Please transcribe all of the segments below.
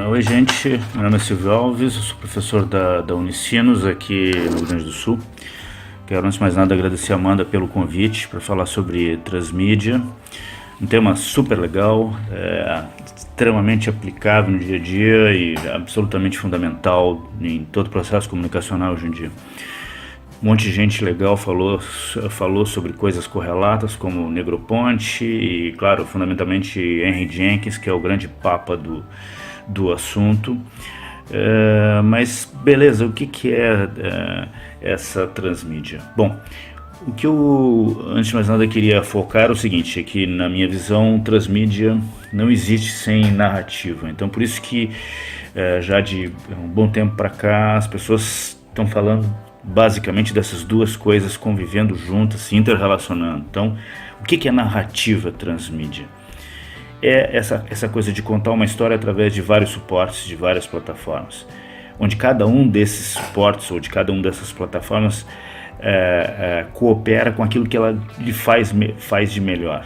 Oi, gente. Meu nome é Silvio Alves, eu sou professor da Unicinos aqui no Rio Grande do Sul. Quero, antes de mais nada, agradecer a Amanda pelo convite para falar sobre transmídia. Um tema super legal, extremamente aplicável no dia a dia e absolutamente fundamental em todo o processo comunicacional hoje em dia. Um monte de gente legal falou sobre coisas correlatas como Negroponte e, claro, fundamentalmente Henry Jenkins, que é o grande papa do assunto. Mas beleza, o que é essa transmídia? Bom, o que eu, antes de mais nada, queria focar é o seguinte, é que na minha visão, transmídia não existe sem narrativa. Então por isso que já de um bom tempo para cá as pessoas estão falando basicamente dessas duas coisas convivendo juntas, se interrelacionando. Então, o que é narrativa transmídia? É essa coisa de contar uma história através de vários suportes, de várias plataformas, onde cada um desses suportes ou de cada uma dessas plataformas coopera com aquilo que ela lhe faz de melhor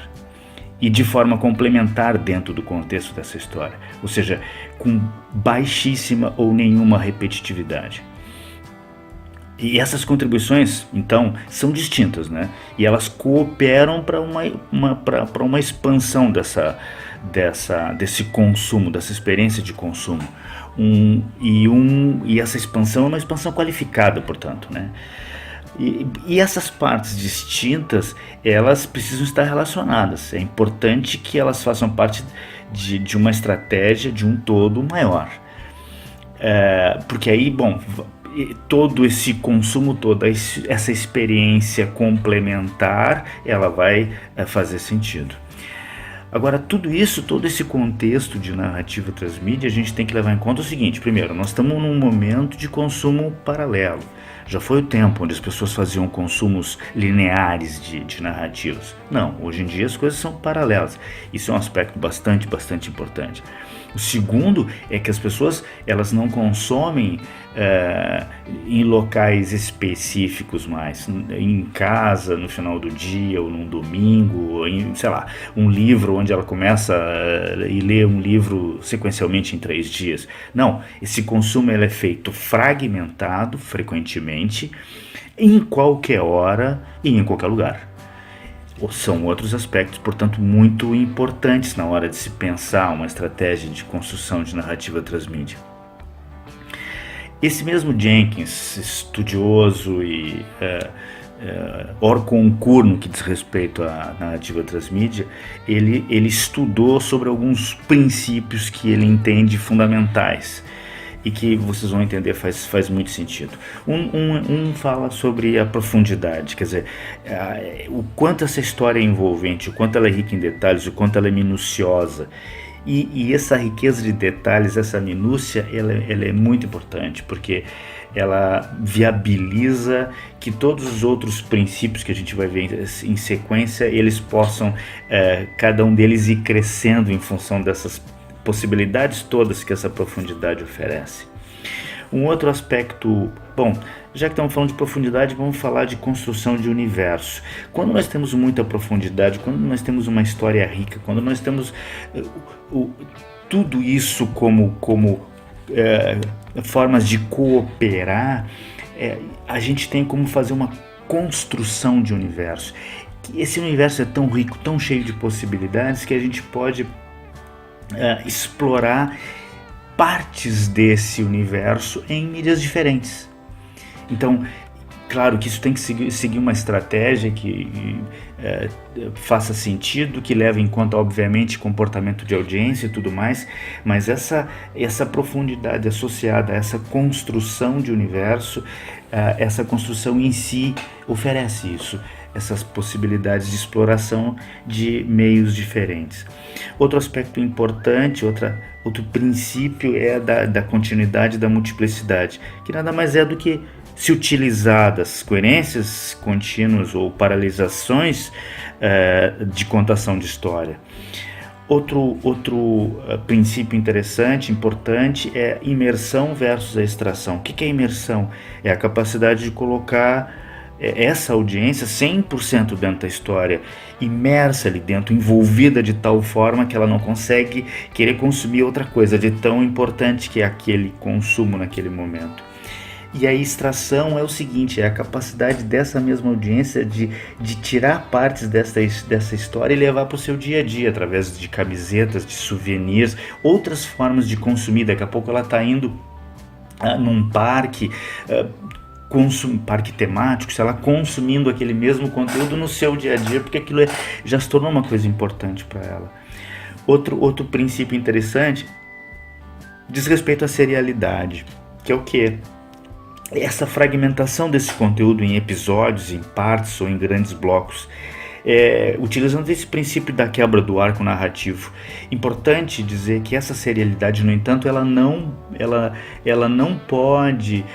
e de forma complementar dentro do contexto dessa história, ou seja, com baixíssima ou nenhuma repetitividade. E essas contribuições, então, são distintas, né? E elas cooperam para uma expansão desse consumo, dessa experiência de consumo. E essa expansão é uma expansão qualificada, portanto, né? E essas partes distintas, elas precisam estar relacionadas. É importante que elas façam parte de uma estratégia, de um todo maior. Porque aí, bom, todo esse consumo, toda essa experiência complementar, ela vai fazer sentido. Agora, tudo isso, todo esse contexto de narrativa transmídia, a gente tem que levar em conta o seguinte: primeiro, nós estamos num momento de consumo paralelo. Já foi o tempo onde as pessoas faziam consumos lineares de narrativas. Não, hoje em dia as coisas são paralelas. Isso é um aspecto bastante importante. O segundo é que as pessoas, elas não consomem em locais específicos mais, em casa, no final do dia, ou num domingo, ou em, sei lá, um livro onde ela começa e lê um livro sequencialmente em 3 dias. Não, esse consumo ele é feito fragmentado, frequentemente, em qualquer hora e em qualquer lugar. São outros aspectos, portanto, muito importantes na hora de se pensar uma estratégia de construção de narrativa transmídia. Esse mesmo Jenkins, estudioso e hors concours no que diz respeito à narrativa transmídia, ele estudou sobre alguns princípios que ele entende fundamentais e que vocês vão entender faz muito sentido. Um fala sobre a profundidade, quer dizer, o quanto essa história é envolvente, o quanto ela é rica em detalhes, o quanto ela é minuciosa. E essa riqueza de detalhes, essa minúcia, ela é muito importante, porque ela viabiliza que todos os outros princípios que a gente vai ver em sequência, eles possam, cada um deles ir crescendo em função dessas possibilidades todas que essa profundidade oferece. Um outro aspecto, bom, já que estamos falando de profundidade, vamos falar de construção de universo. Quando nós temos muita profundidade, quando nós temos uma história rica, quando nós temos tudo isso como formas de cooperar, a gente tem como fazer uma construção de universo. Esse universo é tão rico, tão cheio de possibilidades, que a gente pode explorar partes desse universo em mídias diferentes. Então, claro que isso tem que seguir uma estratégia que faça sentido, que leve em conta, obviamente, comportamento de audiência e tudo mais, mas essa profundidade associada a essa construção de universo, essa construção em si oferece isso, essas possibilidades de exploração de meios diferentes. Outro aspecto importante, outro princípio é da continuidade, da multiplicidade, que nada mais é do que se utilizar das coerências contínuas ou paralisações de contação de história. Outro princípio interessante, importante, é imersão versus a extração. O que é imersão? É a capacidade de colocar essa audiência 100% dentro da história, imersa ali dentro, envolvida de tal forma que ela não consegue querer consumir outra coisa, de tão importante que é aquele consumo naquele momento. E a extração é o seguinte, é a capacidade dessa mesma audiência de tirar partes dessa história e levar para o seu dia a dia, através de camisetas, de souvenirs, outras formas de consumir. Daqui a pouco ela está indo num parque, parque temático, se ela consumindo aquele mesmo conteúdo no seu dia a dia, porque aquilo já se tornou uma coisa importante para ela. Outro princípio interessante diz respeito à serialidade, que é o quê? Essa fragmentação desse conteúdo em episódios, em partes ou em grandes blocos, utilizando esse princípio da quebra do arco narrativo. Importante dizer que essa serialidade, no entanto, ela não pode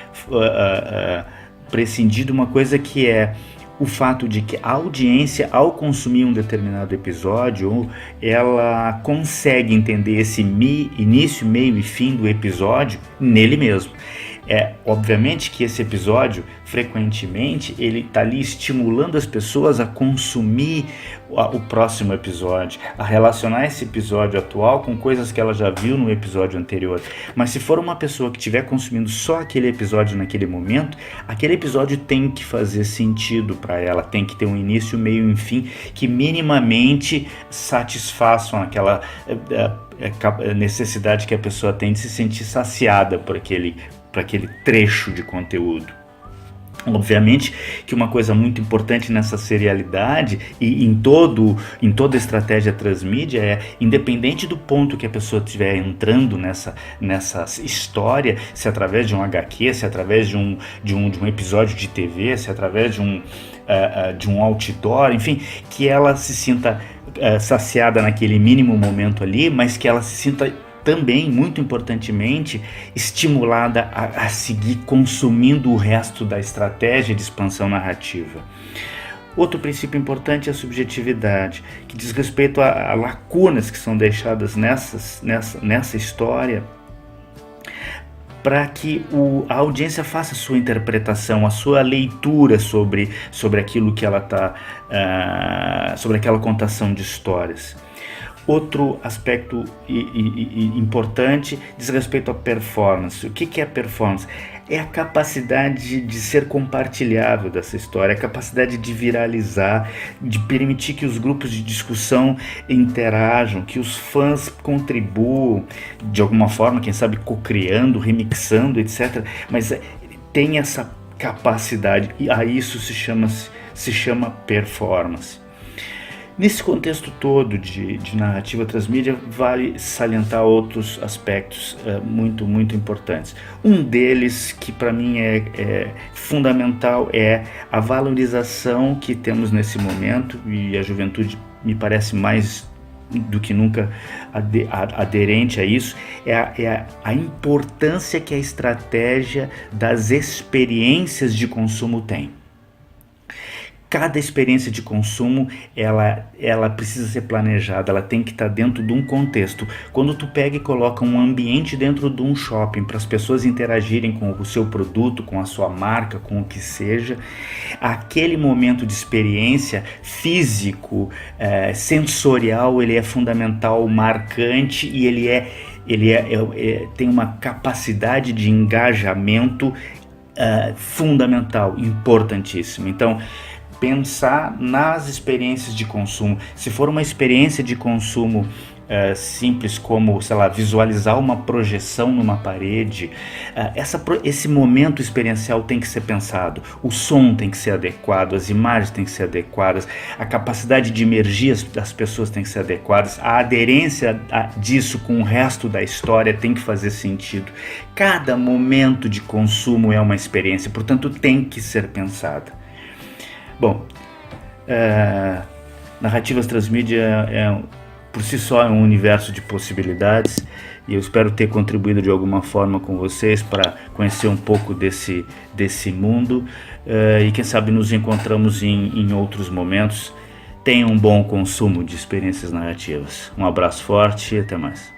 prescindir de uma coisa que é o fato de que a audiência, ao consumir um determinado episódio, ela consegue entender esse início, meio e fim do episódio nele mesmo. Obviamente que esse episódio, frequentemente, ele está ali estimulando as pessoas a consumir o próximo episódio, a relacionar esse episódio atual com coisas que ela já viu no episódio anterior. Mas se for uma pessoa que estiver consumindo só aquele episódio naquele momento, aquele episódio tem que fazer sentido para ela, tem que ter um início, meio e fim que minimamente satisfaçam aquela necessidade que a pessoa tem de se sentir saciada por aquele trecho de conteúdo. Obviamente que uma coisa muito importante nessa serialidade e em toda estratégia transmídia é, independente do ponto que a pessoa estiver entrando nessa história, se através de um HQ, se através de um episódio de TV, se através de um outdoor, enfim, que ela se sinta saciada naquele mínimo momento ali, mas que ela se sinta também, muito importantemente, estimulada a seguir consumindo o resto da estratégia de expansão narrativa. Outro princípio importante é a subjetividade, que diz respeito a lacunas que são deixadas nessa história, para que a audiência faça a sua interpretação, a sua leitura sobre aquilo que ela está, sobre aquela contação de histórias. Outro aspecto importante diz respeito à performance. O que é performance? É a capacidade de ser compartilhável dessa história, a capacidade de viralizar, de permitir que os grupos de discussão interajam, que os fãs contribuam de alguma forma, quem sabe co-criando, remixando, etc. Mas tem essa capacidade e a isso se chama performance. Nesse contexto todo de narrativa transmídia, vale salientar outros aspectos muito, muito importantes. Um deles, que para mim é fundamental, é a valorização que temos nesse momento, e a juventude me parece mais do que nunca aderente a isso, é a importância que a estratégia das experiências de consumo tem. Cada experiência de consumo, ela precisa ser planejada, ela tem que estar dentro de um contexto. Quando tu pega e coloca um ambiente dentro de um shopping para as pessoas interagirem com o seu produto, com a sua marca, com o que seja, aquele momento de experiência físico, sensorial, ele é fundamental, marcante, e ele tem uma capacidade de engajamento fundamental, importantíssimo. Então, pensar nas experiências de consumo. Se for uma experiência de consumo simples, como, sei lá, visualizar uma projeção numa parede, esse momento experiencial tem que ser pensado. O som tem que ser adequado, as imagens têm que ser adequadas, a capacidade de emergir das pessoas tem que ser adequada, a aderência disso com o resto da história tem que fazer sentido. Cada momento de consumo é uma experiência, portanto tem que ser pensada. Bom, narrativas transmídia por si só é um universo de possibilidades, e eu espero ter contribuído de alguma forma com vocês para conhecer um pouco desse mundo, e quem sabe nos encontramos em outros momentos. Tenham um bom consumo de experiências narrativas. Um abraço forte e até mais.